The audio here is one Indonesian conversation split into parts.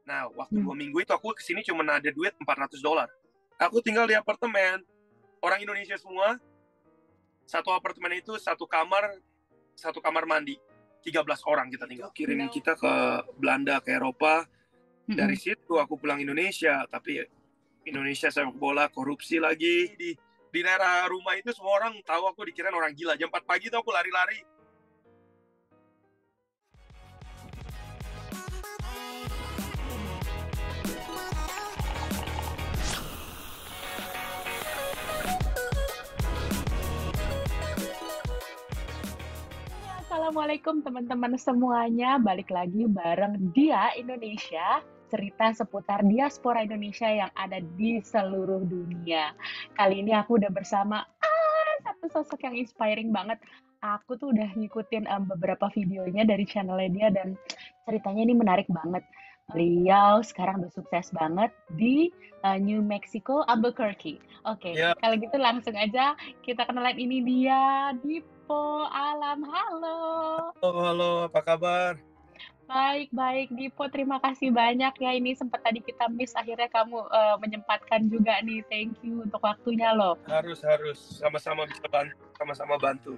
Nah, waktu 2 minggu itu aku kesini cuma ada duit $400. Aku tinggal di apartemen, orang Indonesia semua. Satu apartemen itu satu kamar mandi. 13 orang kita tinggal. Kirim kita ke Belanda, ke Eropa. Dari situ aku pulang Indonesia, tapi Indonesia sepak bola, korupsi lagi. Di daerah rumah itu semua orang tahu aku dikirain orang gila. Jam 4 pagi tuh aku lari-lari. Assalamualaikum teman-teman semuanya, balik lagi bareng Dia Indonesia, cerita seputar diaspora Indonesia yang ada di seluruh dunia. Kali ini aku udah bersama satu sosok yang inspiring banget. Aku tuh udah ngikutin beberapa videonya dari channelnya dia dan ceritanya ini menarik banget. Beliau sekarang udah sukses banget di New Mexico, Albuquerque. Oke, Ya, kalau gitu langsung aja kita kenalan, ini dia Dipo Alam. Halo. halo, apa kabar? Baik-baik, Dipo. Terima kasih banyak ya. Ini sempat tadi kita miss, akhirnya kamu menyempatkan juga nih. Thank you untuk waktunya loh. Harus, sama-sama bisa bantu, sama-sama bantu.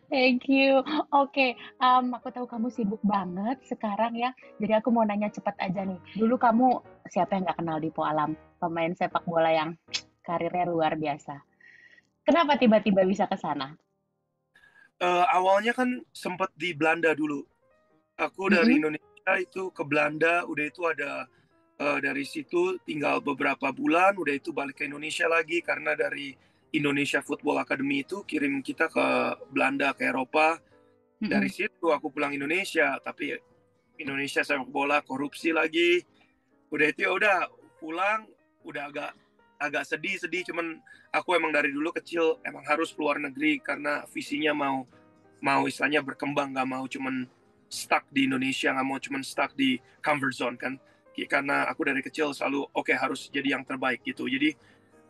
Thank you. Oke, aku tahu kamu sibuk banget sekarang ya. Jadi aku mau nanya cepat aja nih. Dulu kamu, siapa yang nggak kenal Dipo Alam? Pemain sepak bola yang karirnya luar biasa. Kenapa tiba-tiba bisa ke sana? Awalnya kan sempat di Belanda dulu. Aku dari Mm-mm. Indonesia itu ke Belanda, udah itu ada dari situ tinggal beberapa bulan, udah itu balik ke Indonesia lagi karena dari Indonesia Football Academy itu kirim kita ke Belanda, ke Eropa. Dari Mm-mm. situ aku pulang Indonesia, tapi Indonesia sepak bola korupsi lagi. Udah itu ya udah pulang, udah agak sedih, cuman aku emang dari dulu kecil emang harus keluar negeri karena visinya mau istilahnya berkembang, nggak mau cuman stuck di Indonesia, nggak mau cuman stuck di comfort zone kan. Karena aku dari kecil selalu harus jadi yang terbaik gitu. Jadi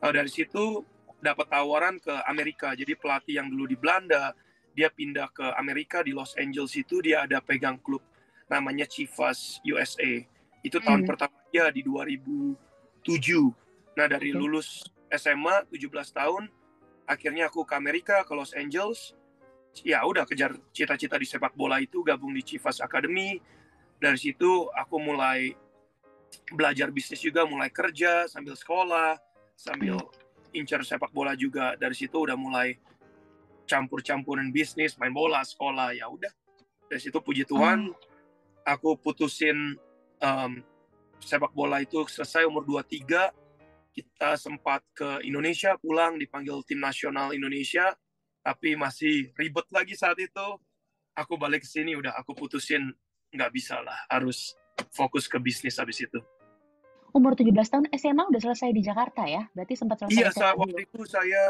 dari situ dapat tawaran ke Amerika. Jadi pelatih yang dulu di Belanda dia pindah ke Amerika, di Los Angeles itu dia ada pegang klub namanya Chivas USA. Itu tahun Mm. pertama dia di 2007. Nah, dari Oke. lulus SMA 17 tahun akhirnya aku ke Amerika, ke Los Angeles. Ya udah kejar cita-cita di sepak bola itu, gabung di Chivas Academy. Dari situ aku mulai belajar bisnis juga, mulai kerja sambil sekolah, sambil Mm. incar sepak bola juga. Dari situ udah mulai campur-campurin bisnis, main bola, sekolah, ya udah. Dari situ puji Tuhan, Oh. aku putusin sepak bola itu selesai umur 23. Kita sempat ke Indonesia, pulang dipanggil tim nasional Indonesia, tapi masih ribet lagi saat itu. Aku balik ke sini, udah aku putusin nggak bisa lah, harus fokus ke bisnis habis itu. Umur 17 tahun SMA udah selesai di Jakarta ya? Berarti sempat selesai Iya, SMA dulu. waktu itu saya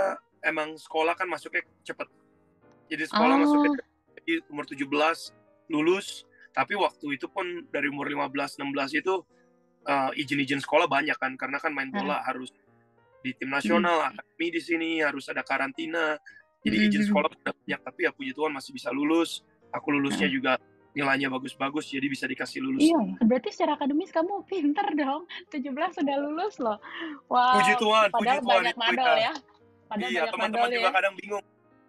emang sekolah kan masuknya cepet. Jadi sekolah masuknya Ah. jadi umur 17 lulus, tapi waktu itu pun dari umur 15 16 itu izin-izin sekolah banyak kan, karena kan main Ah. bola harus di tim Mm. nasional, akademi di sini harus ada karantina. Jadi izin Mm. sekolah udah banyak, tapi ya puji Tuhan masih bisa lulus. Aku lulusnya Mm. juga nilainya bagus-bagus, jadi bisa dikasih lulus. Iya, berarti secara akademis kamu pinter dong. 17 sudah lulus loh. Wow, Puji padahal Tuhan banyak itu madol ya. ya. Padahal Iya, banyak teman-teman madol juga ya. kadang bingung.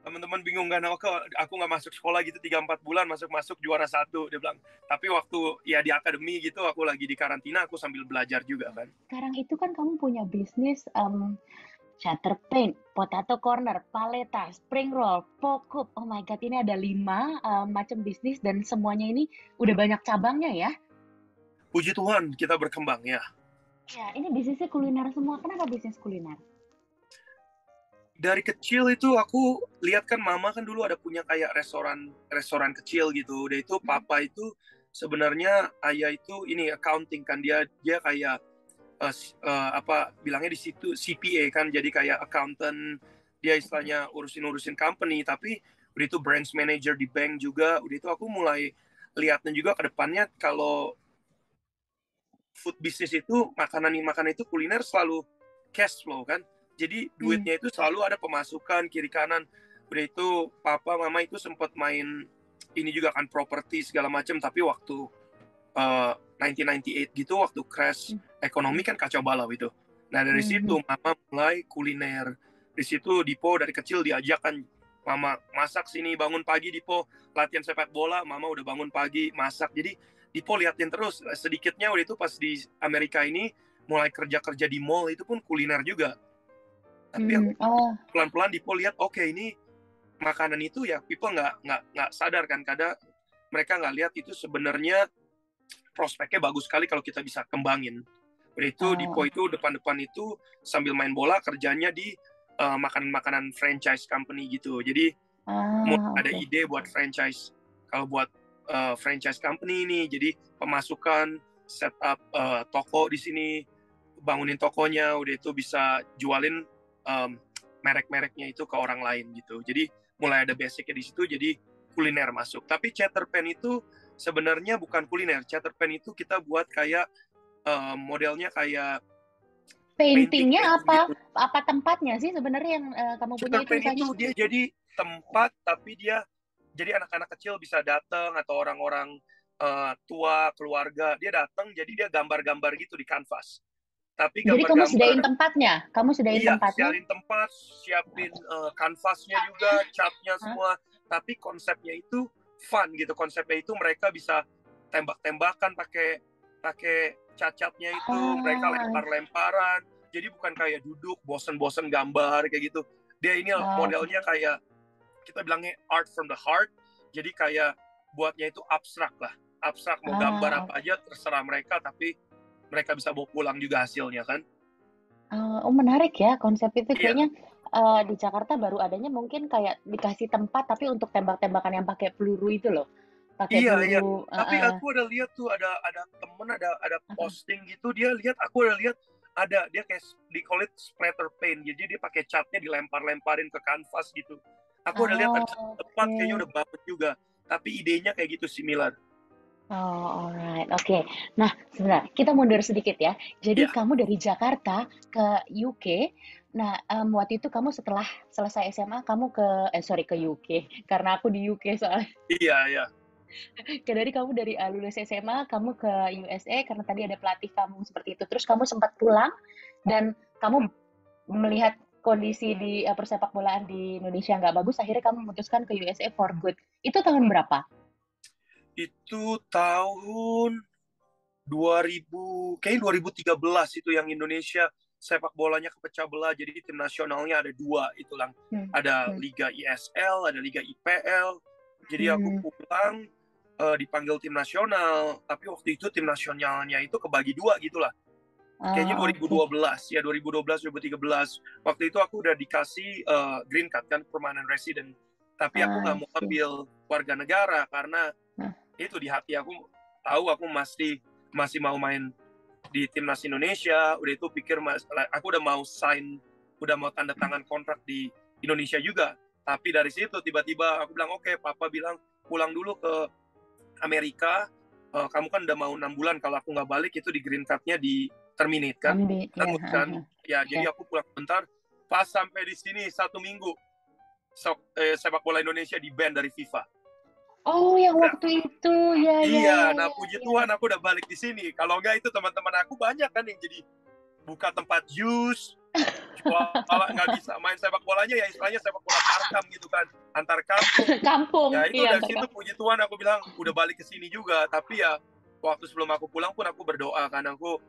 Teman-teman bingung kan, aku nggak masuk sekolah gitu 3-4 bulan, masuk juara 1, dia bilang. Tapi waktu ya di akademi gitu, aku lagi di karantina, aku sambil belajar juga kan. Sekarang itu kan kamu punya bisnis Shutter Paint, Potato Corner, Paleta, Spring Roll, Pokup. Oh my God, ini ada 5 macam bisnis dan semuanya ini udah banyak cabangnya ya. Puji Tuhan, kita berkembang ya. Ya, ini bisnisnya kuliner semua. Kenapa bisnis kuliner? Dari kecil itu aku lihat kan mama kan dulu ada punya kayak restoran kecil gitu. Udah itu papa itu sebenarnya ayah itu ini accounting kan, dia kayak apa bilangnya di situ CPA kan, jadi kayak accountant, dia istilahnya urusin company, tapi udah itu branch manager di bank juga. Udah itu aku mulai lihatnya juga ke depannya kalau food business itu makanan itu kuliner selalu cash flow kan. Jadi Hmm. duitnya itu selalu ada pemasukan kiri kanan. Udah itu papa mama itu sempat main ini juga kan properti segala macam, tapi waktu 1998 gitu, waktu crash ekonomi kan kacau balau itu. Nah dari situ Mhm. mama mulai kuliner. Di situ Dipo dari kecil diajak kan, mama masak sini, bangun pagi Dipo latihan sepak bola, mama udah bangun pagi masak. Jadi Dipo liatin terus, sedikitnya udah itu pas di Amerika ini mulai kerja-kerja di mall itu pun kuliner juga. Tapi aku Oh, pelan-pelan Dipo lihat, oke ini makanan itu ya people nggak sadar kan, kadang mereka nggak lihat itu sebenarnya prospeknya bagus sekali kalau kita bisa kembangin. Udah itu Dipo oh, itu depan-depan itu sambil main bola kerjanya di makanan-makanan franchise company gitu. Jadi ada oke. ide buat franchise. Kalau buat franchise company ini, jadi pemasukan, setup toko di sini, bangunin tokonya, udah itu bisa jualin merek-mereknya itu ke orang lain gitu. Jadi mulai ada basicnya di situ, jadi kuliner masuk. Tapi Chatter Pen itu sebenarnya bukan kuliner. Chatter Pen itu kita buat kayak modelnya kayak Paintingnya painting apa? gitu. Apa tempatnya sih sebenarnya yang kamu punya Chatter itu Pen usahanya? itu dia jadi tempat, tapi dia jadi anak-anak kecil bisa datang atau orang-orang tua keluarga dia datang, jadi dia gambar-gambar gitu di kanvas. Tapi Jadi kamu gambar-gambar, sedain tempatnya? Kamu sedain iya, tempatnya? siapin tempat, siapin kanvasnya juga, catnya Hah? semua. Tapi konsepnya itu fun gitu. Konsepnya itu mereka bisa tembak-tembakan pakai pakai cat-catnya itu, mereka Ah, lempar-lemparan. Jadi bukan kayak duduk bosen-bosen gambar kayak gitu. Dia ini oke. modelnya kayak kita bilangnya art from the heart. Jadi kayak buatnya itu abstrak lah. Abstrak mau gambar Ah, apa aja terserah mereka, tapi mereka bisa bawa pulang juga hasilnya kan. oh menarik ya konsep itu Iya, kayaknya di Jakarta baru adanya mungkin kayak dikasih tempat tapi untuk tembak-tembakan yang pakai peluru itu loh. Pakai iya, iya. peluru, Tapi heeh. aku ada lihat tuh ada temen ada posting gitu dia lihat aku ada lihat ada dia kayak di call it splatter paint. Jadi dia pakai catnya dilempar-lemparin ke kanvas gitu. Aku udah lihat ada satu Oh, tempat kayaknya oke. udah bagus juga. Tapi idenya kayak gitu similar. Oh, alright, oke. Nah, sebentar, kita mundur sedikit ya. Jadi Iya, kamu dari Jakarta ke UK. Nah, waktu itu kamu setelah selesai SMA, kamu sorry ke UK, karena aku di UK soalnya. iya, iya. Dari kamu dari lulus SMA, kamu ke USA karena tadi ada pelatih kamu seperti itu. Terus kamu sempat pulang dan kamu melihat kondisi di persepak bolaan di Indonesia nggak bagus, akhirnya kamu memutuskan ke USA for good. Itu tahun berapa? Itu tahun 2000, kayaknya 2013 itu yang Indonesia sepak bolanya kepecah belah. Jadi tim nasionalnya ada dua, itu lang. Hmm. Ada Hmm. Liga ISL, ada Liga IPL. Jadi aku Hmm. pulang dipanggil tim nasional, tapi waktu itu tim nasionalnya itu kebagi dua gitulah. Kayaknya Ah, oke. 2012 ya, 2012 2013. Waktu itu aku udah dikasih green card kan, permanent resident. Tapi aku nggak I mau see. ambil warga negara karena Nah, itu di hati aku tahu aku masih masih mau main di timnas Indonesia. Udah itu pikir aku udah mau sign, udah mau tanda tangan kontrak di Indonesia juga. Tapi dari situ tiba-tiba aku bilang oke, papa bilang pulang dulu ke Amerika. Kamu kan udah mau 6 bulan, kalau aku nggak balik itu di green card-nya di terminate kan, ya, hangus kan. Ya ya. jadi aku pulang bentar, pas sampai di sini 1 minggu sepak bola Indonesia di ban dari FIFA. Oh, yang Udah. waktu itu, ya, ya, Iya, ya, nah ya, puji ya. Tuhan aku udah balik di sini. Kalau enggak itu teman-teman aku banyak kan yang jadi buka tempat jus, jualan, nggak bisa main sepak bolanya ya istilahnya sepak bola tarkam gitu kan, antar kampung. Kampung, Ya itu iya, dari antar situ kampung. puji Tuhan aku bilang udah balik ke sini juga. Tapi ya waktu sebelum aku pulang pun aku berdoa kan, aku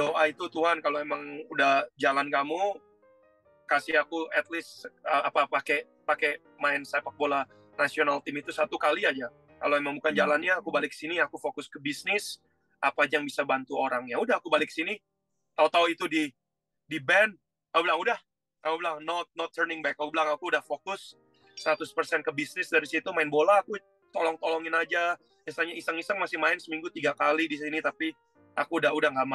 doa itu Tuhan kalau emang udah jalan kamu kasih aku at least apa pakai pakai main sepak bola nasional tim itu 1 kali aja. Kalau emang bukan Hmm. jalannya, aku balik sini, aku fokus ke bisnis, apa aja yang bisa bantu orang. Ya udah, aku balik sini, tahu-tahu itu di band, aku bilang udah, aku bilang not turning back. Aku bilang aku udah fokus 100% ke bisnis. Dari situ main bola aku tolong-tolongin aja. Istilahnya iseng-iseng masih main seminggu 3 kali di sini, tapi aku udah nggak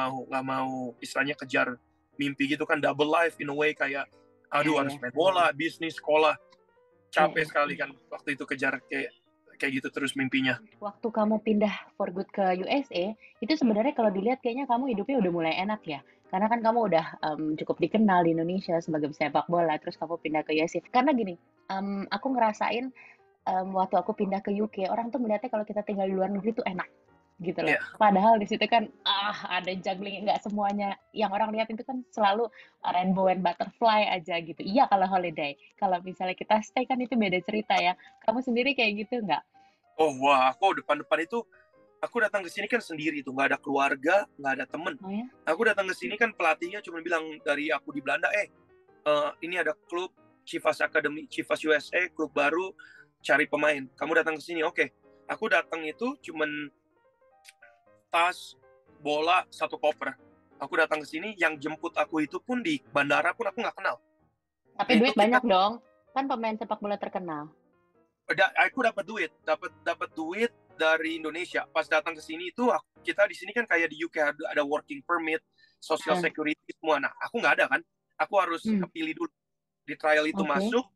mau istilahnya kejar mimpi gitu kan, double life in a way, kayak Ya, aduh harus ya, main bola, bisnis, sekolah, ya, capek ya. sekali kan waktu itu kejar kayak kayak gitu terus mimpinya. Waktu kamu pindah for good ke USA, itu sebenarnya kalau dilihat kayaknya kamu hidupnya udah mulai enak ya. Karena kan kamu udah cukup dikenal di Indonesia sebagai sepak bola, terus kamu pindah ke USA. Karena gini, aku ngerasain waktu aku pindah ke UK, orang tuh melihatnya kalau kita tinggal di luar negeri tuh enak. gitu loh. Iya. Padahal di situ kan ada juggling, nggak semuanya yang orang lihat itu kan selalu rainbow and butterfly aja gitu. Iya kalau holiday. Kalau misalnya kita stay kan itu beda cerita ya. Kamu sendiri kayak gitu nggak? Oh wah, aku depan-depan itu aku datang ke sini kan sendiri tuh, nggak ada keluarga, nggak ada temen. Oh ya? Aku datang ke sini kan pelatihnya cuma bilang dari aku di Belanda, ini ada klub Chivas Academy, Chivas USA, klub baru, cari pemain. Kamu datang ke sini, oke. Aku datang itu cuman tas, bola, satu koper. Aku datang ke sini, yang jemput aku itu pun di bandara pun aku nggak kenal. Tapi Itu duit kita banyak dong. Kan pemain sepak bola terkenal. aku dapat duit dari Indonesia. Pas datang ke sini itu kita di sini kan kayak di UK ada working permit, social Nah, security semua. Nah, aku nggak ada kan. Aku harus hmm, kepilih dulu di trial itu oke. masuk.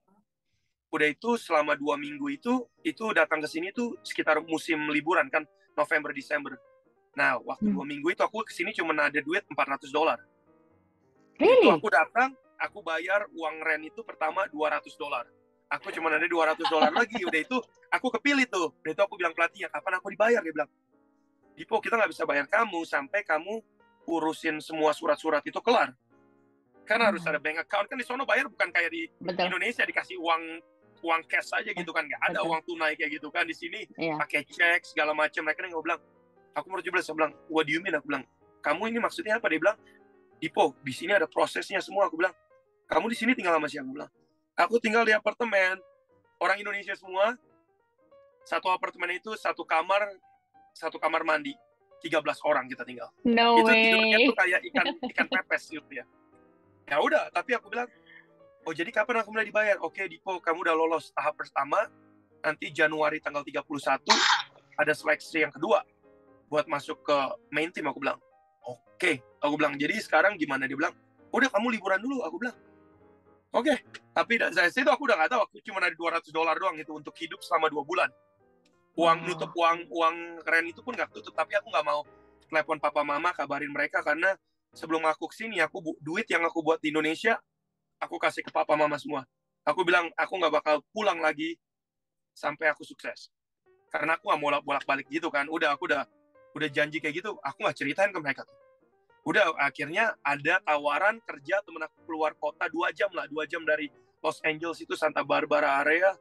Udah itu selama 2 minggu itu datang ke sini tuh sekitar musim liburan kan November Desember. Nah, waktu Hmm. 2 minggu itu aku kesini cuma ada duit $400. Itu Really? aku datang, aku bayar uang rent itu pertama $200. Aku cuma ada $200 lagi. Udah itu aku kepilih tuh. Udah itu aku bilang pelatihnya, kapan aku dibayar? Dia bilang, Dipo kita nggak bisa bayar kamu sampai kamu urusin semua surat-surat itu kelar. Kan harus ada Oh, bank account. Kan di sono bayar bukan kayak di betul. Indonesia dikasih uang cash aja gitu kan. Nggak ada Betul. uang tunai kayak gitu kan. Di sini Iya. pakai cek segala macam. Mereka nggak bilang, aku mau 17. Saya bilang, what do you mean? Aku bilang, kamu ini maksudnya apa? Dia bilang, Dipo, di sini ada prosesnya semua. Aku bilang, kamu di sini tinggal sama siapa? Aku bilang, aku tinggal di apartemen. Orang Indonesia semua, satu apartemen itu satu kamar mandi. 13 orang kita tinggal. No Itu tidurnya tuh way. kayak ikan pepes gitu ya. Ya udah, tapi aku bilang, oh jadi kapan aku mulai dibayar? Oke, Dipo, kamu udah lolos tahap pertama, nanti Januari tanggal 31 ada seleksi yang kedua buat masuk ke main team. Aku bilang, oke. Aku bilang, jadi sekarang gimana? Dia bilang, udah kamu liburan dulu. Aku bilang, oke. Tapi saya itu aku udah nggak tahu. Aku cuma ada $200 doang itu untuk hidup selama 2 bulan. Wow. Uang keren itu pun nggak tutup. Tapi aku nggak mau telepon papa mama kabarin mereka karena sebelum aku kesini duit yang aku buat di Indonesia aku kasih ke papa mama semua. Aku bilang aku nggak bakal pulang lagi sampai aku sukses. Karena aku nggak mau bolak-balik gitu kan. Aku udah janji kayak gitu. Aku nggak ceritain ke mereka tuh. Udah akhirnya ada tawaran kerja temen aku keluar kota 2 jam lah, 2 jam dari Los Angeles itu Santa Barbara area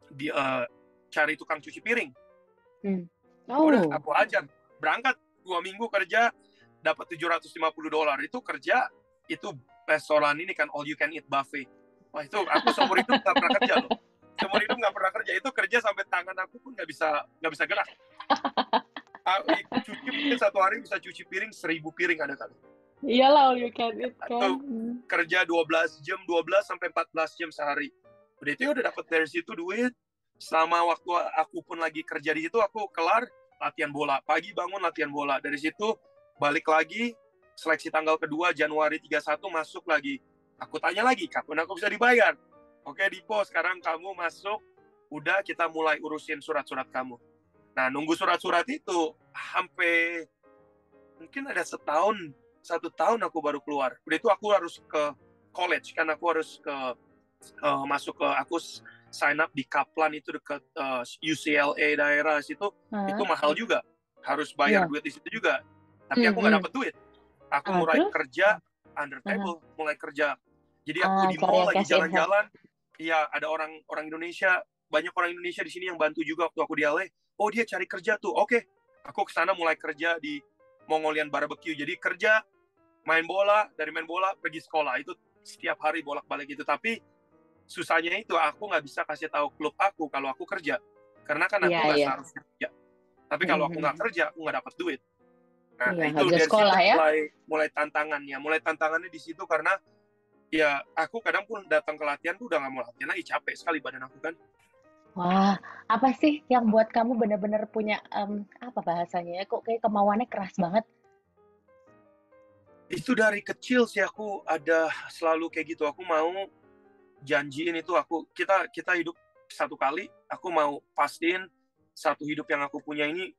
di cari tukang cuci piring. Hmm. Udah Oh. aku ajar berangkat 2 minggu kerja dapat $750 itu kerja itu restoran ini kan all you can eat buffet. Wah itu aku seumur hidup nggak pernah kerja loh. Seumur hidup nggak pernah kerja itu kerja sampai tangan aku pun nggak bisa gerak. Cuci mungkin satu hari bisa cuci piring 1.000 piring ada kali. Iyalah all you can eat kan. Tuh kerja 12 jam 12 sampai 14 jam sehari. Udah itu udah dapat dari situ duit. Selama waktu aku pun lagi kerja di situ aku kelar latihan bola. Pagi bangun latihan bola. Dari situ balik lagi seleksi tanggal kedua Januari 31 masuk lagi. Aku tanya lagi kapan aku bisa dibayar. Oke Dipo sekarang kamu masuk. Udah kita mulai urusin surat-surat kamu. Nah nunggu surat-surat itu sampai mungkin ada 1 tahun aku baru keluar. Udah itu aku harus ke college kan aku harus masuk ke aku sign up di Kaplan itu dekat UCLA daerah situ itu Hah? mahal juga harus bayar Iya. duit di situ juga tapi Hmm, aku nggak hmm. dapet duit aku mulai Terus? kerja under Aha. table mulai kerja jadi aku di Cari mall yang lagi cash in hand. jalan-jalan iya ada orang Indonesia banyak orang Indonesia di sini yang bantu juga waktu aku di LA oh dia cari kerja tuh oke aku kesana mulai kerja di Mongolian barbecue jadi kerja main bola dari main bola pergi sekolah itu setiap hari bolak-balik itu tapi susahnya itu aku nggak bisa kasih tahu klub aku kalau aku kerja karena kan Iya, aku nggak iya. seharusnya kerja tapi Hmm, kalau hmm, aku nggak hmm. kerja aku nggak dapat duit nah Iya, itu nggak bisa dari situ sekolah ya. mulai tantangannya di situ karena ya aku kadang pun datang ke latihan tuh udah nggak mau latihan lagi capek sekali badan aku kan Wah, apa sih yang buat kamu benar-benar punya apa bahasanya ya? Kok kayak kemauannya keras banget? itu dari kecil sih aku ada selalu kayak gitu aku mau janjiin itu kita kita hidup satu kali aku mau pastiin satu hidup yang aku punya ini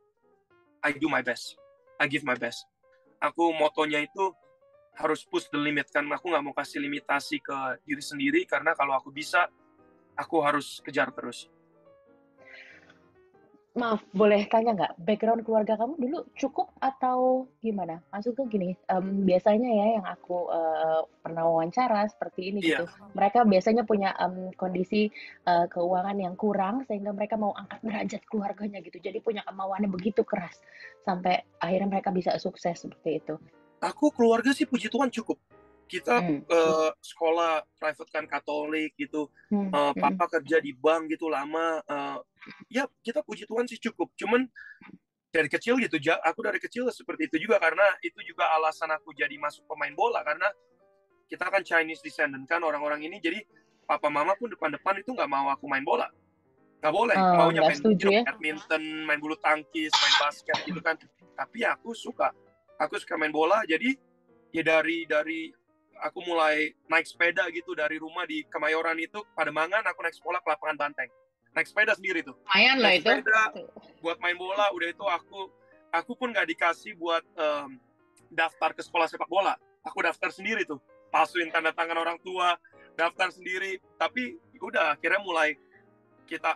I do my best I give my best aku motonya itu harus push the limit kan aku nggak mau kasih limitasi ke diri sendiri karena kalau aku bisa aku harus kejar terus Maaf, boleh tanya nggak, background keluarga kamu dulu cukup atau gimana? Maksudku gini, biasanya ya yang aku pernah wawancara seperti ini Iya, gitu, mereka biasanya punya kondisi keuangan yang kurang sehingga mereka mau angkat derajat keluarganya gitu. Jadi punya kemauannya begitu keras sampai akhirnya mereka bisa sukses seperti itu. aku keluarga sih puji Tuhan cukup. Kita Hmm, sekolah private kan Katolik gitu, hmm, hmm, papa kerja di bank gitu lama, ya kita puji Tuhan sih cukup. Cuman dari kecil gitu, aku dari kecil seperti itu juga karena itu juga alasan aku jadi masuk pemain bola karena kita kan Chinese descendant kan orang-orang ini, jadi papa mama pun depan-depan itu nggak mau aku main bola, nggak boleh, maunya nggak main setuju ya? badminton, main bulu tangkis, main basket gitu kan. Tapi ya aku suka main bola, jadi ya dari aku mulai naik sepeda gitu dari rumah di Kemayoran itu Pademangan, aku naik sekolah ke lapangan Banteng, naik sepeda sendiri tuh, Lumayan lah naik itu. sepeda buat main bola. Udah itu aku pun nggak dikasih buat daftar ke sekolah sepak bola, aku daftar sendiri tuh, palsuin tanda tangan orang tua, daftar sendiri. Tapi udah akhirnya mulai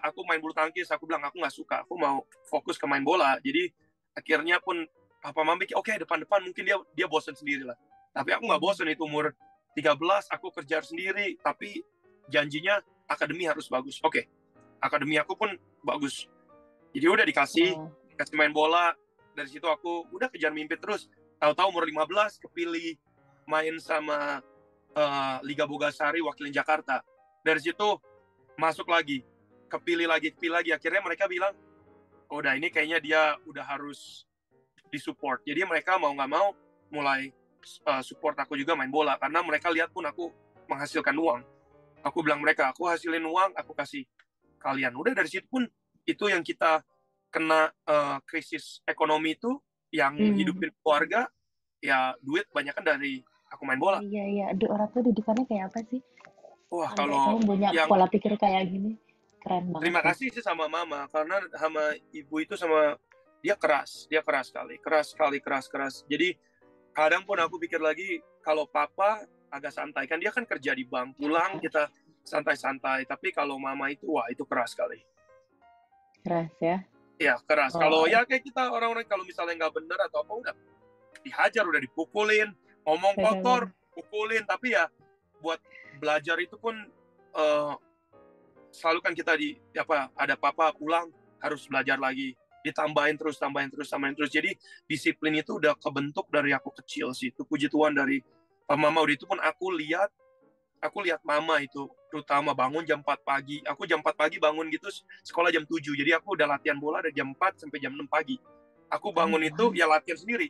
aku main bulu tangkis, aku bilang aku nggak suka, aku mau fokus ke main bola. Jadi akhirnya pun papa mama pikir oke, depan-depan mungkin dia dia bosan sendiri lah, tapi aku nggak Hmm. bosan. Itu umur 13 aku kerja sendiri, tapi janjinya akademi harus bagus. Oke, akademi aku pun bagus, jadi udah dikasih Oh. kasih main bola. Dari situ aku udah kejar mimpi terus. Tahu-tahu umur 15 kepilih main sama Liga Bogasari wakilin Jakarta. Dari situ masuk lagi, kepilih lagi. Akhirnya mereka bilang, oh, udah ini kayaknya dia udah harus disupport. Jadi mereka mau nggak mau mulai support aku juga main bola karena mereka lihat pun aku menghasilkan uang. Aku bilang mereka, aku hasilin uang, aku kasih kalian. Udah dari situ pun itu yang kita kena krisis ekonomi itu yang Hmm. hidupin keluarga, ya duit banyak kan dari aku main Iya, bola. iya, iya. Aduh, orang tuh didikannya kayak apa sih? Wah, Sampai kamu kalau punya yang pola pikir kayak gini. Keren banget terima sih. kasih sih sama mama karena sama ibu itu sama dia keras sekali, keras keras. Jadi kadang pun aku pikir lagi kalau papa agak santai kan dia kan kerja di bank, pulang kita santai-santai. Tapi kalau mama itu wah itu keras sekali. Keras ya. Ya keras. Kalau Oh, ya kayak kita orang-orang kalau misalnya nggak bener atau apa udah dihajar, udah dipukulin, ngomong kotor, benar-benar. pukulin. Tapi ya buat belajar itu pun eh, selalu kan kita di apa ada papa pulang harus belajar lagi, ditambahin terus tambahin terus tambahin terus. Jadi disiplin itu udah kebentuk dari aku kecil sih, itu puji Tuhan dari mama. Udah itu pun aku lihat mama itu terutama bangun jam 4 pagi, aku jam 4 pagi bangun gitu, sekolah jam 7, jadi aku udah latihan bola dari jam 4 sampai jam 6 pagi. Aku Oh, bangun itu wow. ya latihan sendiri,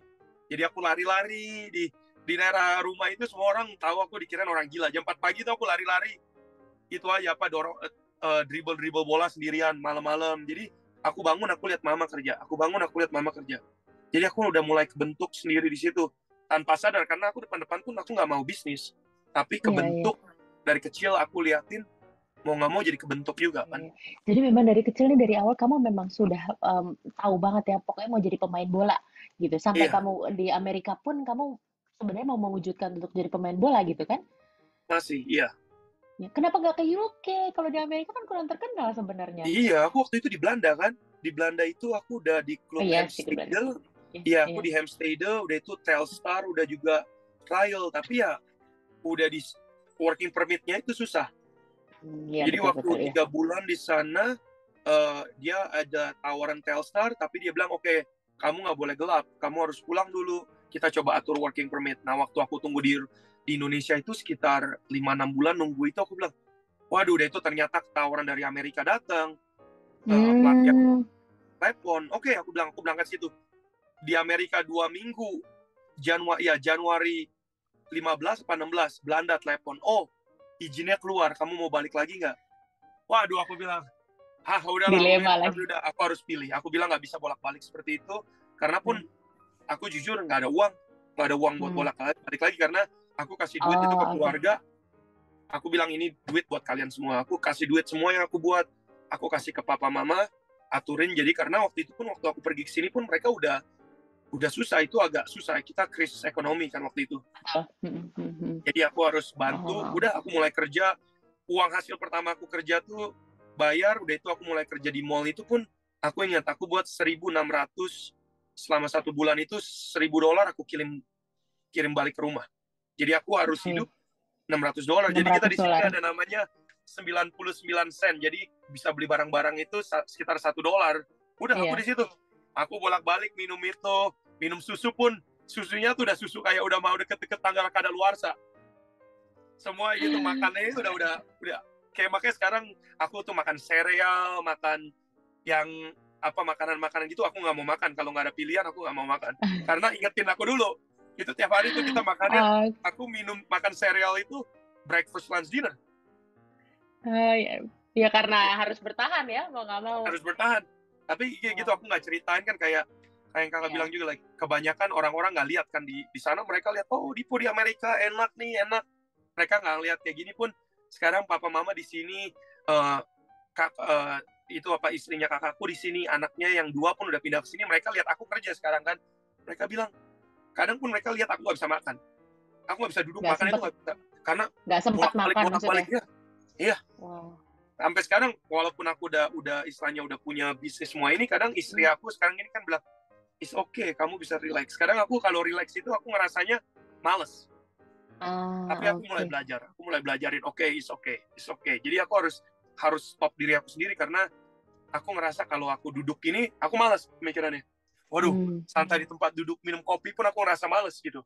jadi aku lari-lari di daerah rumah itu, semua orang tahu aku dikirain orang gila. Jam 4 pagi itu aku lari-lari itu aja, apa dorong dribble dribble bola sendirian malam-malam. Jadi aku bangun aku lihat mama kerja, aku bangun aku lihat mama kerja. Jadi aku udah mulai kebentuk sendiri di situ tanpa sadar karena aku depan-depan pun aku nggak mau bisnis, tapi Iya, iya. kebentuk dari kecil. Aku liatin mau nggak mau jadi kebentuk juga kan. Iya. Jadi memang dari kecil nih, dari awal kamu memang sudah tahu banget ya, pokoknya mau jadi pemain bola gitu. Sampai Iya, kamu di Amerika pun kamu sebenarnya mau mewujudkan untuk jadi pemain bola gitu kan? masih iya. Ya, kenapa nggak ke UK? Kalau di Amerika kan kurang terkenal sebenarnya. Iya, aku waktu itu di Belanda kan. Di Belanda itu aku udah di Oh klub iya sih, benar. Hemstede. Iya, Iya, aku iya. di Hemstede, udah itu Telstar, udah juga trial. Tapi ya udah di working permit-nya itu susah. Iya Jadi betul waktu betul ya. 3 bulan di sana, dia ada tawaran Telstar, tapi dia bilang, oke, kamu nggak boleh gelap, kamu harus pulang dulu. Kita coba atur working permit. Nah, waktu aku tunggu di Indonesia itu sekitar 5-6 bulan nunggu itu, aku bilang, waduh, udah itu ternyata tawaran dari Amerika datang, pelatihan Hmm. telepon. Oke, aku berangkat situ. Di Amerika 2 minggu, Januari 15 apa 16, Belanda telepon, oh, izinnya keluar, kamu mau balik lagi nggak? Waduh, aku bilang, udahlah, Dilema tapi lagi. udah, aku harus pilih. Aku bilang nggak bisa bolak-balik seperti itu, karena pun Hmm. aku jujur nggak ada uang buat Hmm. bolak-balik lagi, karena aku kasih duit itu ke Oh, oke. keluarga. Aku bilang ini duit buat kalian semua. Aku kasih duit semua yang aku buat. Aku kasih ke papa mama, aturin. Jadi karena waktu itu pun waktu aku pergi ke sini pun mereka udah susah, itu agak susah. Kita krisis ekonomi kan waktu itu. Betul. Hmm, hmm, hmm. Jadi aku harus bantu. Oh, Udah aku mulai kerja. Uang hasil pertama aku kerja tuh bayar. Udah itu aku mulai kerja di mall itu pun Aku ingat aku buat 1.600 selama 1 bulan itu $1.000 aku kirim balik ke rumah. Jadi aku harus hidup Oke, $600. enam Jadi kita ratus di sini dolar. ada namanya 99 sen. Jadi bisa beli barang-barang itu sekitar $1. Udah aku Iya. di situ. Aku bolak-balik minum itu, minum susu pun susunya tuh udah susu kayak udah mau deket-deket tanggal kadaluarsa. Semua gitu makannya udah kayak makanya sekarang aku tuh makan sereal, makan yang apa makanan-makanan gitu aku nggak mau makan. Kalau nggak ada pilihan aku nggak mau makan. Karena ingetin aku dulu. Itu tiap hari tuh kita makannya, Oh, aku makan sereal itu breakfast, lunch, dinner. ya, ya karena harus bertahan ya, mau nggak mau. Harus bertahan. Tapi ya gitu Oh, aku nggak ceritain kan kayak yang kakak bilang ya. juga like, kebanyakan orang-orang nggak lihat kan di sana mereka lihat oh di Amerika enak nih enak. Mereka nggak lihat kayak gini pun sekarang papa mama di sini eh, eh, itu apa istrinya kakakku di sini anaknya yang 2 pun udah pindah ke sini mereka lihat aku kerja sekarang kan mereka bilang kadang pun mereka lihat aku nggak bisa makan aku nggak bisa duduk Nggak makan itu sempet, nggak bisa karena nggak sempat makan bolak balik maksudnya. ya iya Wow. sampai sekarang walaupun aku udah istilahnya udah punya bisnis semua ini kadang istri Hmm. aku sekarang ini kan bilang is okay kamu bisa relax kadang aku kalau relax itu aku ngerasanya males tapi Ah, oke. aku mulai belajarin it's okay jadi aku harus stop diri aku sendiri karena aku ngerasa kalau aku duduk ini aku malas pemikirannya waduh Hmm. santai di tempat duduk minum kopi pun aku ngerasa males gitu